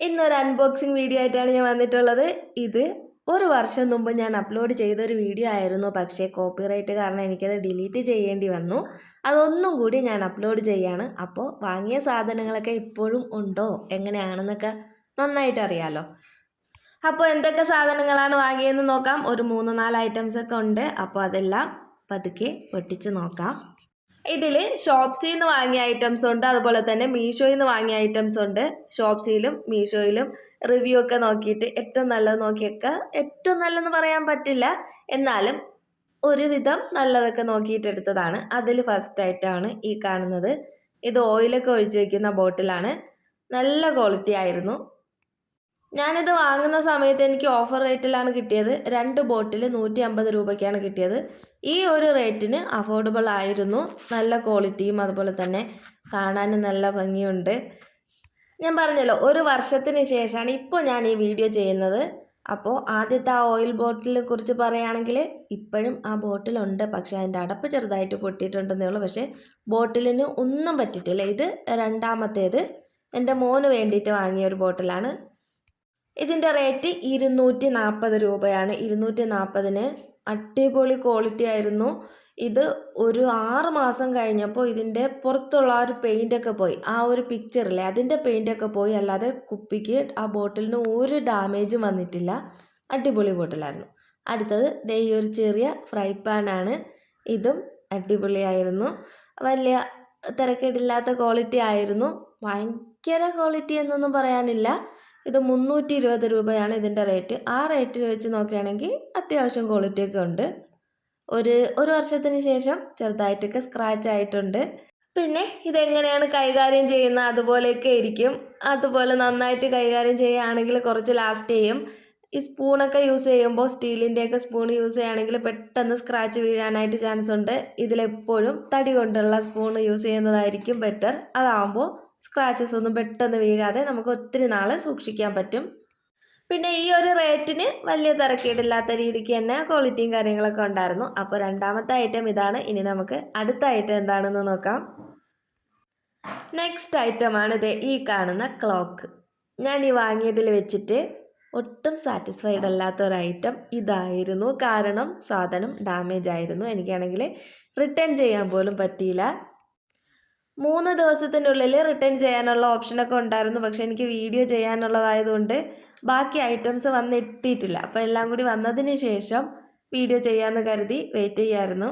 ഇന്നൊരു unboxing video ആയിട്ടാണ് ഞാൻ വന്നിട്ടുള്ളത്. ഇത് ഒരു വർഷം മുമ്പ് ഞാൻ അപ്ലോഡ് ചെയ്തൊരു വീഡിയോ ആയിരുന്നു. പക്ഷേ കോപ്പിറൈറ്റ് കാരണം എനിക്കത് ഡിലീറ്റ് ചെയ്യേണ്ടി വന്നു. അതൊന്നും കൂടി ഞാൻ അപ്ലോഡ് ചെയ്യാണ്. അപ്പോൾ വാങ്ങിയ സാധനങ്ങളൊക്കെ ഇപ്പോഴും ഉണ്ടോ എങ്ങനെയാണെന്നൊക്കെ നന്നായിട്ട് അറിയാമല്ലോ. അപ്പോൾ എന്തൊക്കെ സാധനങ്ങളാണ് വാങ്ങിയതെന്ന് നോക്കാം. ഒരു 3-4 ഐറ്റംസ് ഒക്കെ ഉണ്ട്. അപ്പോൾ അതെല്ലാം പതുക്കെ പൊട്ടിച്ച് നോക്കാം. ഇതിൽ ഷോപ്സിയിൽ നിന്ന് വാങ്ങിയ ഐറ്റംസ് ഉണ്ട്, അതുപോലെ തന്നെ മീഷോയിൽ നിന്ന് വാങ്ങിയ ഐറ്റംസ് ഉണ്ട്. ഷോപ്സിയിലും മീഷോയിലും റിവ്യൂ ഒക്കെ നോക്കിയിട്ട് ഏറ്റവും നല്ലത് നോക്കിയൊക്കെ, ഏറ്റവും നല്ലതെന്ന് പറയാൻ പറ്റില്ല, എന്നാലും ഒരുവിധം നല്ലതൊക്കെ നോക്കിയിട്ട് എടുത്തതാണ്. അതിൽ ഫസ്റ്റ് ആയിട്ടാണ് ഈ കാണുന്നത്. ഇത് ഓയിലൊക്കെ ഒഴിച്ച് വയ്ക്കുന്ന ബോട്ടിലാണ്. നല്ല ക്വാളിറ്റി ആയിരുന്നു. ഞാനിത് വാങ്ങുന്ന സമയത്ത് എനിക്ക് ഓഫർ റേറ്റിലാണ് കിട്ടിയത്. 2 ബോട്ടിൽ 150 രൂപയ്ക്കാണ് കിട്ടിയത്. ഈ ഒരു റേറ്റിന് അഫോർഡബിൾ ആയിരുന്നു. നല്ല ക്വാളിറ്റിയും അതുപോലെ തന്നെ കാണാനും നല്ല ഭംഗിയുണ്ട്. ഞാൻ പറഞ്ഞല്ലോ, ഒരു വർഷത്തിന് ശേഷമാണ് ഇപ്പോൾ ഞാൻ ഈ വീഡിയോ ചെയ്യുന്നത്. അപ്പോൾ ആദ്യത്തെ ആ ഓയിൽ ബോട്ടിലിനെ കുറിച്ച് പറയുകയാണെങ്കിൽ ഇപ്പോഴും ആ ബോട്ടിലുണ്ട്, പക്ഷേ അതിൻ്റെ അടപ്പ് ചെറുതായിട്ട് പൊട്ടിയിട്ടുണ്ടെന്നേ ഉള്ളൂ. പക്ഷേ ബോട്ടിലിന് ഒന്നും പറ്റിയിട്ടില്ല. ഇത് രണ്ടാമത്തേത് എൻ്റെ മോന് വേണ്ടിയിട്ട് വാങ്ങിയ ഒരു ബോട്ടിലാണ്. ഇതിൻ്റെ റേറ്റ് 240 രൂപയാണ്. 240-ന് അടിപൊളി ക്വാളിറ്റി ആയിരുന്നു. ഇത് ഒരു 6 മാസം കഴിഞ്ഞപ്പോൾ ഇതിൻ്റെ പുറത്തുള്ള ആ ഒരു പെയിൻ്റൊക്കെ പോയി. ആ ഒരു പിക്ചറില്ലേ, അതിൻ്റെ പെയിൻ്റൊക്കെ പോയി. അല്ലാതെ കുപ്പിക്ക് ആ ബോട്ടിലിന് ഒരു ഡാമേജും വന്നിട്ടില്ല. അടിപൊളി ബോട്ടിലായിരുന്നു. അടുത്തത് ഈ ഒരു ചെറിയ ഫ്രൈ പാനാണ്. ഇതും അടിപൊളിയായിരുന്നു. വലിയ തിരക്കേടില്ലാത്ത ക്വാളിറ്റി ആയിരുന്നു. ഭയങ്കര ക്വാളിറ്റി എന്നൊന്നും പറയാനില്ല. ഇത് 320 രൂപയാണ് ഇതിൻ്റെ റേറ്റ്. ആ റേറ്റിന് വെച്ച് നോക്കുകയാണെങ്കിൽ അത്യാവശ്യം ക്വാളിറ്റിയൊക്കെ ഉണ്ട്. ഒരു വർഷത്തിന് ശേഷം ചെറുതായിട്ടൊക്കെ സ്ക്രാച്ച് ആയിട്ടുണ്ട്. പിന്നെ ഇതെങ്ങനെയാണ് കൈകാര്യം ചെയ്യുന്നത് അതുപോലെയൊക്കെ ഇരിക്കും. അതുപോലെ നന്നായിട്ട് കൈകാര്യം ചെയ്യുകയാണെങ്കിൽ കുറച്ച് ലാസ്റ്റ് ചെയ്യും. ഈ സ്പൂണൊക്കെ യൂസ് ചെയ്യുമ്പോൾ സ്റ്റീലിൻ്റെയൊക്കെ സ്പൂൺ യൂസ് ചെയ്യുകയാണെങ്കിൽ പെട്ടെന്ന് സ്ക്രാച്ച് വീഴാനായിട്ട് ചാൻസ് ഉണ്ട്. ഇതിലെപ്പോഴും തടി കൊണ്ടുള്ള സ്പൂൺ യൂസ് ചെയ്യുന്നതായിരിക്കും ബെറ്റർ. അതാകുമ്പോൾ സ്ക്രാച്ചസ് ഒന്നും പെട്ടെന്ന് വീഴാതെ നമുക്ക് ഒത്തിരി നാൾ സൂക്ഷിക്കാൻ പറ്റും. പിന്നെ ഈ ഒരു റേറ്റിന് വലിയ തിരക്കേടില്ലാത്ത രീതിക്ക് തന്നെ ക്വാളിറ്റിയും കാര്യങ്ങളൊക്കെ ഉണ്ടായിരുന്നു. അപ്പോൾ രണ്ടാമത്തെ ഐറ്റം ഇതാണ്. ഇനി നമുക്ക് അടുത്ത ഐറ്റം എന്താണെന്ന് നോക്കാം. നെക്സ്റ്റ് ഐറ്റമാണ് ഇത് ഈ കാണുന്ന ക്ലോക്ക്. ഞാൻ ഈ വാങ്ങിയതിൽ വെച്ചിട്ട് ഒട്ടും സാറ്റിസ്ഫൈഡ് അല്ലാത്ത ഒരു ഐറ്റം ഇതായിരുന്നു. കാരണം സാധനം ഡാമേജ് ആയിരുന്നു. എനിക്കാണെങ്കിൽ റിട്ടേൺ ചെയ്യാൻ പോലും പറ്റിയില്ല. 3 ദിവസത്തിനുള്ളിൽ റിട്ടേൺ ചെയ്യാനുള്ള ഓപ്ഷനൊക്കെ ഉണ്ടായിരുന്നു. പക്ഷേ എനിക്ക് വീഡിയോ ചെയ്യാനുള്ളതായതുകൊണ്ട് ബാക്കി ഐറ്റംസ് വന്നെത്തിയിട്ടില്ല. അപ്പോൾ എല്ലാം കൂടി വന്നതിന് ശേഷം വീഡിയോ ചെയ്യാമെന്ന് കരുതി വെയിറ്റ് ചെയ്യായിരുന്നു.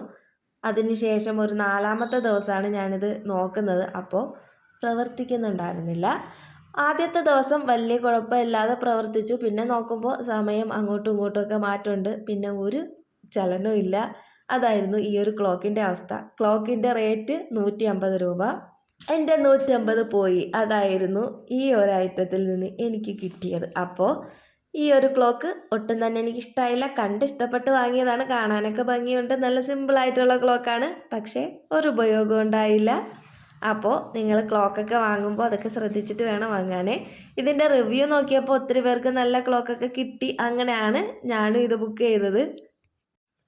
അതിനുശേഷം ഒരു 4ാമത്തെ ദിവസമാണ് ഞാനിത് നോക്കുന്നത്. അപ്പോൾ പ്രവർത്തിക്കുന്നുണ്ടായിരുന്നില്ല. ആദ്യത്തെ ദിവസം വലിയ കുഴപ്പമില്ലാതെ പ്രവർത്തിച്ചു. പിന്നെ നോക്കുമ്പോൾ സമയം അങ്ങോട്ടും ഇങ്ങോട്ടുമൊക്കെ മാറ്റമുണ്ട്. പിന്നെ ഒരു ചലനവും ഇല്ല. അതായിരുന്നു ഈ ഒരു ക്ലോക്കിൻ്റെ അവസ്ഥ. ക്ലോക്കിൻ്റെ റേറ്റ് 150 രൂപ. എൻ്റെ 150 പോയി. അതായിരുന്നു ഈ ഒരു ഐറ്റത്തിൽ നിന്ന് എനിക്ക് കിട്ടിയത്. അപ്പോൾ ഈ ഒരു ക്ലോക്ക് ഒട്ടും തന്നെ എനിക്ക് ഇഷ്ടമായില്ല. ഇഷ്ടപ്പെട്ട് വാങ്ങിയതാണ്. കാണാനൊക്കെ ഭംഗിയുണ്ട്. നല്ല സിമ്പിളായിട്ടുള്ള ക്ലോക്കാണ്. പക്ഷേ ഒരു ഉപയോഗം ഉണ്ടായില്ല. അപ്പോൾ നിങ്ങൾ ക്ലോക്കൊക്കെ വാങ്ങുമ്പോൾ അതൊക്കെ ശ്രദ്ധിച്ചിട്ട് വേണം വാങ്ങാൻ. ഇതിൻ്റെ റിവ്യൂ നോക്കിയപ്പോൾ ഒത്തിരി പേർക്ക് നല്ല ക്ലോക്കൊക്കെ കിട്ടി. അങ്ങനെയാണ് ഞാനും ഇത് ബുക്ക് ചെയ്തത്.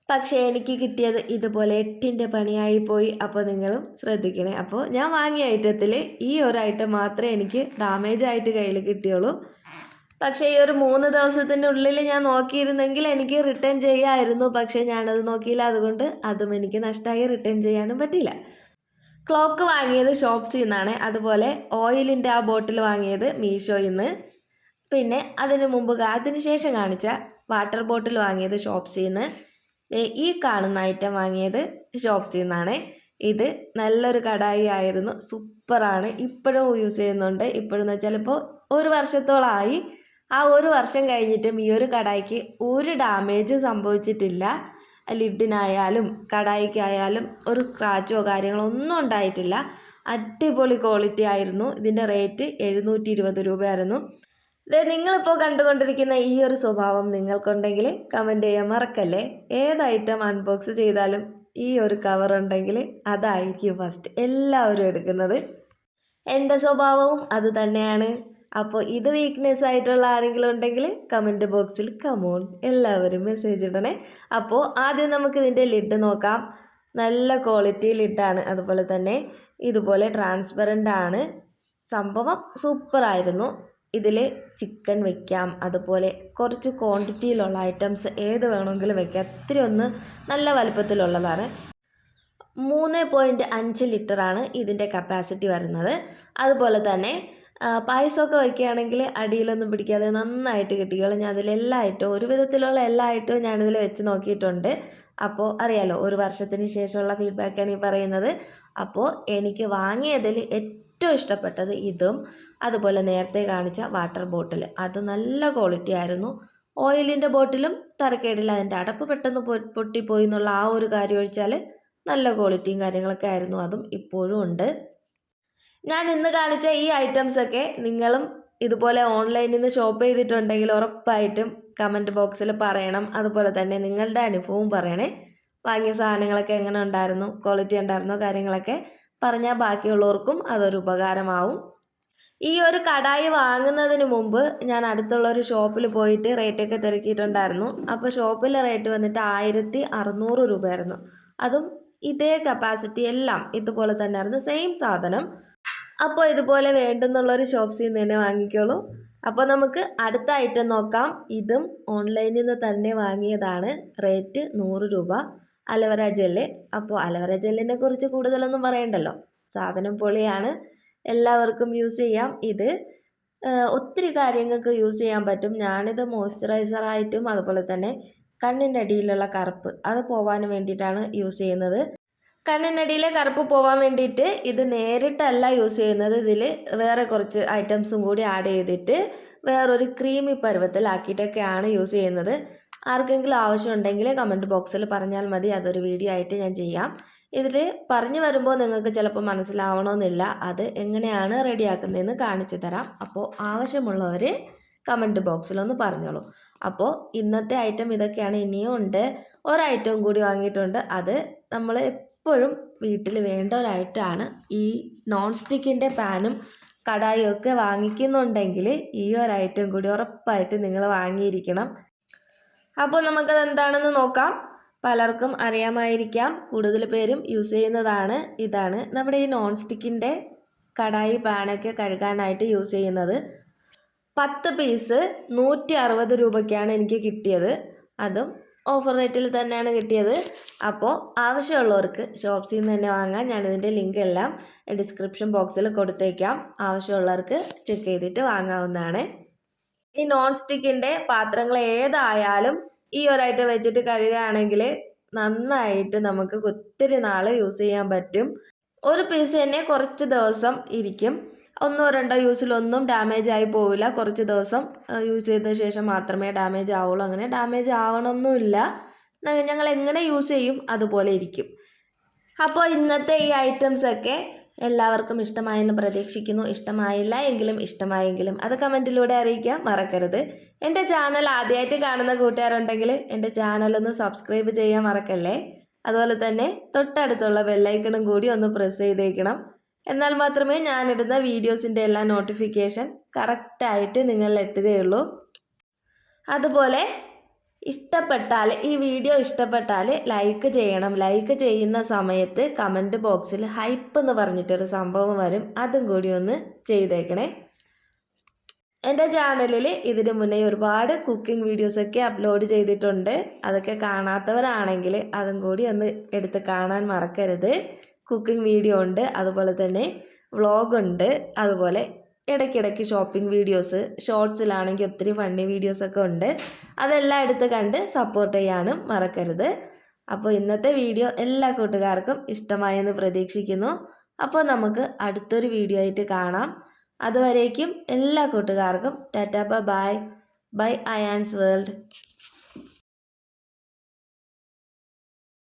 പക്ഷേ എനിക്ക് കിട്ടിയത് ഇതുപോലെ 8ൻ്റെ പണിയായി പോയി. അപ്പോൾ നിങ്ങളും ശ്രദ്ധിക്കണേ. അപ്പോൾ ഞാൻ വാങ്ങിയ ഐറ്റത്തിൽ ഈ ഒരു ഐറ്റം മാത്രമേ എനിക്ക് ഡാമേജ് ആയിട്ട് കയ്യിൽ കിട്ടിയുള്ളൂ. പക്ഷേ ഈ ഒരു 3 ദിവസത്തിൻ്റെ ഉള്ളിൽ ഞാൻ നോക്കിയിരുന്നെങ്കിൽ എനിക്ക് റിട്ടേൺ ചെയ്യാമായിരുന്നു. പക്ഷേ ഞാനത് നോക്കിയില്ല. അതുകൊണ്ട് അതും എനിക്ക് നഷ്ടമായി. റിട്ടേൺ ചെയ്യാനും പറ്റിയില്ല. ക്ലോക്ക് വാങ്ങിയത് ഷോപ്സിൽ നിന്നാണ്. അതുപോലെ ഓയിലിൻ്റെ ആ ബോട്ടിൽ വാങ്ങിയത് മീഷോയിൽ നിന്ന്. പിന്നെ അതിന് ശേഷം കാണിച്ച വാട്ടർ ബോട്ടിൽ വാങ്ങിയത് ഷോപ്സിൽ നിന്ന്. ഈ കാണുന്ന ഐറ്റം വാങ്ങിയത് ഷോപ്സിൽ നിന്നാണ്. ഇത് നല്ലൊരു കടായി ആയിരുന്നു. സൂപ്പറാണ്. ഇപ്പോഴും യൂസ് ചെയ്യുന്നുണ്ട്. ഇപ്പോഴെന്ന് വെച്ചാൽ ഇപ്പോൾ 1 വർഷത്തോളമായി. ആ 1 വർഷം കഴിഞ്ഞിട്ടും ഈ ഒരു കടായിക്ക് ഒരു ഡാമേജ് സംഭവിച്ചിട്ടില്ല. ലിഡിനായാലും കടായിക്കായാലും ഒരു സ്ക്രാച്ചോ കാര്യങ്ങളോ ഒന്നും ഉണ്ടായിട്ടില്ല. അടിപൊളി ക്വാളിറ്റി ആയിരുന്നു. ഇതിൻ്റെ റേറ്റ് 720 രൂപയായിരുന്നു. നിങ്ങളിപ്പോൾ കണ്ടുകൊണ്ടിരിക്കുന്ന ഈ ഒരു സ്വഭാവം നിങ്ങൾക്കുണ്ടെങ്കിൽ കമൻറ്റ് ചെയ്യാൻ മറക്കല്ലേ. ഏത് ഐറ്റം അൺബോക്സ് ചെയ്താലും ഈ ഒരു കവർ ഉണ്ടെങ്കിൽ അതായിരിക്കും ഫസ്റ്റ് എല്ലാവരും എടുക്കുന്നത്. എൻ്റെ സ്വഭാവവും അത് തന്നെയാണ്. അപ്പോൾ ഇത് വീക്ക്നെസ് ആയിട്ടുള്ള ആരെങ്കിലും ഉണ്ടെങ്കിൽ കമൻറ്റ് ബോക്സിൽ കമോൺ എല്ലാവരും മെസ്സേജ് ഇടണേ. അപ്പോൾ ആദ്യം നമുക്ക് ഇതിൻ്റെ ലിഡ് നോക്കാം. നല്ല ക്വാളിറ്റി ലിഡാണ്. അതുപോലെ തന്നെ ഇതുപോലെ ട്രാൻസ്പെറൻ്റ് ആണ്. സംഭവം സൂപ്പറായിരുന്നു. ഇതിൽ ചിക്കൻ വെക്കാം, അതുപോലെ കുറച്ച് ക്വാണ്ടിറ്റിയിലുള്ള ഐറ്റംസ് ഏത് വേണമെങ്കിലും വെക്കാം. ഒത്തിരി ഒന്ന് നല്ല വലുപ്പത്തിലുള്ളതാണ്. 3.5 ലിറ്ററാണ് ഇതിൻ്റെ കപ്പാസിറ്റി വരുന്നത്. അതുപോലെ തന്നെ പായസമൊക്കെ വയ്ക്കുകയാണെങ്കിൽ അടിയിലൊന്നും പിടിക്കാതെ നന്നായിട്ട് കിട്ടിക്കോളും. ഞാൻ അതിലെല്ലാ ഐറ്റവും ഒരു വിധത്തിലുള്ള എല്ലാ ഐറ്റവും ഞാനിതിൽ വെച്ച് നോക്കിയിട്ടുണ്ട്. അപ്പോൾ അറിയാലോ, ഒരു വർഷത്തിന് ശേഷമുള്ള ഫീഡ്ബാക്കാണ് ഈ പറയുന്നത്. അപ്പോൾ എനിക്ക് വാങ്ങിയതിൽ ഏറ്റവും ഇഷ്ടപ്പെട്ടത് ഇതും അതുപോലെ നേരത്തെ കാണിച്ച വാട്ടർ ബോട്ടിൽ. അത് നല്ല ക്വാളിറ്റി ആയിരുന്നു. ഓയിലിൻ്റെ ബോട്ടിലും തരക്കേടില്ല. അതിൻ്റെ അടപ്പ് പെട്ടെന്ന് പൊട്ടിപ്പോയി എന്നുള്ള ആ ഒരു കാര്യം ഒഴിച്ചാൽ നല്ല ക്വാളിറ്റിയും കാര്യങ്ങളൊക്കെ ആയിരുന്നു. അതും ഇപ്പോഴും ഉണ്ട്. ഞാൻ ഇന്ന് കാണിച്ച ഈ ഐറ്റംസൊക്കെ നിങ്ങളും ഇതുപോലെ ഓൺലൈനിൽ നിന്ന് ഷോപ്പ് ചെയ്തിട്ടുണ്ടെങ്കിൽ ഉറപ്പായിട്ടും കമൻറ്റ് ബോക്സിൽ പറയണം. അതുപോലെ തന്നെ നിങ്ങളുടെ അനുഭവവും പറയണേ. വാങ്ങിയ സാധനങ്ങളൊക്കെ എങ്ങനെ ഉണ്ടായിരുന്നു, ക്വാളിറ്റി ഉണ്ടായിരുന്നോ, കാര്യങ്ങളൊക്കെ പറഞ്ഞാൽ ബാക്കിയുള്ളവർക്കും അതൊരു ഉപകാരമാവും. ഈ ഒരു കടായി വാങ്ങുന്നതിന് മുമ്പ് ഞാൻ അടുത്തുള്ളൊരു ഷോപ്പിൽ പോയിട്ട് റേറ്റൊക്കെ തിരക്കിയിട്ടുണ്ടായിരുന്നു. അപ്പോൾ ഷോപ്പിലെ റേറ്റ് വന്നിട്ട് 1600 രൂപയായിരുന്നു. അതും ഇതേ കപ്പാസിറ്റി എല്ലാം ഇതുപോലെ തന്നെ ആയിരുന്നു, സെയിം സാധനം. അപ്പോൾ ഇതുപോലെ വേണ്ടുന്നുള്ളൊരു ഷോപ്സിൽ നിന്ന് തന്നെ വാങ്ങിക്കോളൂ. അപ്പോൾ നമുക്ക് അടുത്ത ഐറ്റം നോക്കാം. ഇതും ഓൺലൈനിൽ നിന്ന് തന്നെ വാങ്ങിയതാണ്. റേറ്റ് 100 രൂപ. അലവര ജെല്ല്. അപ്പോൾ അലവര ജെല്ലിനെ കുറിച്ച് കൂടുതലൊന്നും പറയണ്ടല്ലോ, സാധനം പൊളിയാണ്, എല്ലാവർക്കും യൂസ് ചെയ്യാം. ഇത് ഒത്തിരി കാര്യങ്ങൾക്ക് യൂസ് ചെയ്യാൻ പറ്റും. ഞാനിത് മോയ്സ്ചറൈസറായിട്ടും അതുപോലെ തന്നെ കണ്ണിൻ്റെ അടിയിലുള്ള കറുപ്പ് അത് പോവാൻ വേണ്ടിയിട്ടാണ് യൂസ് ചെയ്യുന്നത്. കണ്ണിനടിയിലെ കറുപ്പ് പോകാൻ വേണ്ടിയിട്ട് ഇത് നേരിട്ടല്ല യൂസ് ചെയ്യുന്നത്. ഇതിൽ വേറെ കുറച്ച് ഐറ്റംസും കൂടി ആഡ് ചെയ്തിട്ട് വേറൊരു ക്രീമി പരുവത്തിലാക്കിയിട്ടൊക്കെയാണ് യൂസ് ചെയ്യുന്നത്. ആർക്കെങ്കിലും ആവശ്യമുണ്ടെങ്കിൽ കമൻറ്റ് ബോക്സിൽ പറഞ്ഞാൽ മതി, അതൊരു വീഡിയോ ആയിട്ട് ഞാൻ ചെയ്യാം. ഇതിൽ പറഞ്ഞു വരുമ്പോൾ നിങ്ങൾക്ക് ചിലപ്പോൾ മനസ്സിലാവണമെന്നില്ല, അത് എങ്ങനെയാണ് റെഡിയാക്കുന്നതെന്ന് കാണിച്ചു തരാം. അപ്പോൾ ആവശ്യമുള്ളവർ കമൻറ്റ് ബോക്സിലൊന്ന് പറഞ്ഞോളൂ. അപ്പോൾ ഇന്നത്തെ ഐറ്റം ഇതൊക്കെയാണ്. ഇനിയും ഉണ്ട്, ഒരു ഐറ്റവും കൂടി വാങ്ങിയിട്ടുണ്ട്. അത് നമ്മൾ എപ്പോഴും വീട്ടിൽ വേണ്ട ഒരു ഐറ്റമാണ്. ഈ നോൺ സ്റ്റിക്കിൻ്റെ പാനും കടായും ഒക്കെ വാങ്ങിക്കുന്നുണ്ടെങ്കിൽ ഈ ഒരു ഐറ്റം കൂടി ഉറപ്പായിട്ട് നിങ്ങൾ വാങ്ങിയിരിക്കണം. അപ്പോൾ നമുക്കത് എന്താണെന്ന് നോക്കാം. പലർക്കും അറിയാമായിരിക്കാം, കൂടുതൽ പേരും യൂസ് ചെയ്യുന്നതാണ്. ഇതാണ് നമ്മുടെ ഈ നോൺ സ്റ്റിക്കിൻ്റെ കടായി പാനൊക്കെ കഴുകാനായിട്ട് യൂസ് ചെയ്യുന്നത്. 10 പീസ് 160 രൂപയ്ക്കാണ് എനിക്ക് കിട്ടിയത്. അതും ഓഫർ റേറ്റിൽ തന്നെയാണ് കിട്ടിയത്. അപ്പോൾ ആവശ്യമുള്ളവർക്ക് ഷോപ്സിൽ നിന്ന് തന്നെ വാങ്ങാം. ഞാനിതിൻ്റെ ലിങ്ക് എല്ലാം ഡിസ്ക്രിപ്ഷൻ ബോക്സിൽ കൊടുത്തേക്കാം. ആവശ്യമുള്ളവർക്ക് ചെക്ക് ചെയ്തിട്ട് വാങ്ങാവുന്നതാണ്. ഈ നോൺ സ്റ്റിക്കിൻ്റെ പാത്രങ്ങൾ ഏതായാലും ഈ ഒരു ഐറ്റം വെച്ചിട്ട് കഴുകുകയാണെങ്കിൽ നന്നായിട്ട് നമുക്ക് ഒത്തിരി നാൾ യൂസ് ചെയ്യാൻ പറ്റും. ഒരു പീസ് തന്നെ കുറച്ച് ദിവസം ഇരിക്കും. 1-2 യൂസിലൊന്നും ഡാമേജ് ആയി പോവില്ല. കുറച്ച് ദിവസം യൂസ് ചെയ്ത ശേഷം മാത്രമേ ഡാമേജ് ആവുള്ളൂ. അങ്ങനെ ഡാമേജ് ആവണമെന്നില്ല, ഞങ്ങൾ എങ്ങനെ യൂസ് ചെയ്യും അതുപോലെ ഇരിക്കും. അപ്പോൾ ഇന്നത്തെ ഈ ഐറ്റംസൊക്കെ എല്ലാവർക്കും ഇഷ്ടമായെന്ന് പ്രതീക്ഷിക്കുന്നു. ഇഷ്ടമായില്ല എങ്കിലും ഇഷ്ടമായെങ്കിലും അത് കമൻറ്റിലൂടെ അറിയിക്കാൻ മറക്കരുത്. എൻ്റെ ചാനൽ ആദ്യമായിട്ട് കാണുന്ന കൂട്ടുകാരുണ്ടെങ്കിൽ എൻ്റെ ചാനലൊന്ന് സബ്സ്ക്രൈബ് ചെയ്യാൻ മറക്കല്ലേ. അതുപോലെ തന്നെ തൊട്ടടുത്തുള്ള ബെല്ലൈക്കണും കൂടി ഒന്ന് പ്രസ് ചെയ്തേക്കണം. എന്നാൽ മാത്രമേ ഞാനിടുന്ന വീഡിയോസിൻ്റെ എല്ലാ നോട്ടിഫിക്കേഷൻ കറക്റ്റായിട്ട് നിങ്ങളിൽ എത്തുകയുള്ളൂ. അതുപോലെ ഇഷ്ടപ്പെട്ടാൽ, ഈ വീഡിയോ ഇഷ്ടപ്പെട്ടാൽ ലൈക്ക് ചെയ്യണം. ലൈക്ക് ചെയ്യുന്ന സമയത്ത് കമൻറ്റ് ബോക്സിൽ ഹൈപ്പ് എന്ന് പറഞ്ഞിട്ടൊരു സംഭവം വരും, അതും കൂടി ഒന്ന് ചെയ്തേക്കണേ. എൻ്റെ ചാനലിൽ ഇതിനു മുന്നേ ഒരുപാട് കുക്കിംഗ് വീഡിയോസൊക്കെ അപ്ലോഡ് ചെയ്തിട്ടുണ്ട്. അതൊക്കെ കാണാത്തവരാണെങ്കിൽ അതും കൂടി ഒന്ന് എടുത്ത് കാണാൻ മറക്കരുത്. കുക്കിംഗ് വീഡിയോ ഉണ്ട്, അതുപോലെ തന്നെ വ്ളോഗുണ്ട്, അതുപോലെ ഇടയ്ക്കിടയ്ക്ക് ഷോപ്പിംഗ് വീഡിയോസ്, ഷോർട്സിലാണെങ്കിൽ ഒത്തിരി ഫണ്ണി വീഡിയോസൊക്കെ ഉണ്ട്. അതെല്ലാം എടുത്ത് കണ്ട് സപ്പോർട്ട് ചെയ്യാനും മറക്കരുത്. അപ്പോൾ ഇന്നത്തെ വീഡിയോ എല്ലാ കൂട്ടുകാർക്കും ഇഷ്ടമായെന്ന് പ്രതീക്ഷിക്കുന്നു. അപ്പോൾ നമുക്ക് അടുത്തൊരു വീഡിയോ ആയിട്ട് കാണാം. അതുവരേക്കും എല്ലാ കൂട്ടുകാർക്കും tata bye bye. Ayan's world.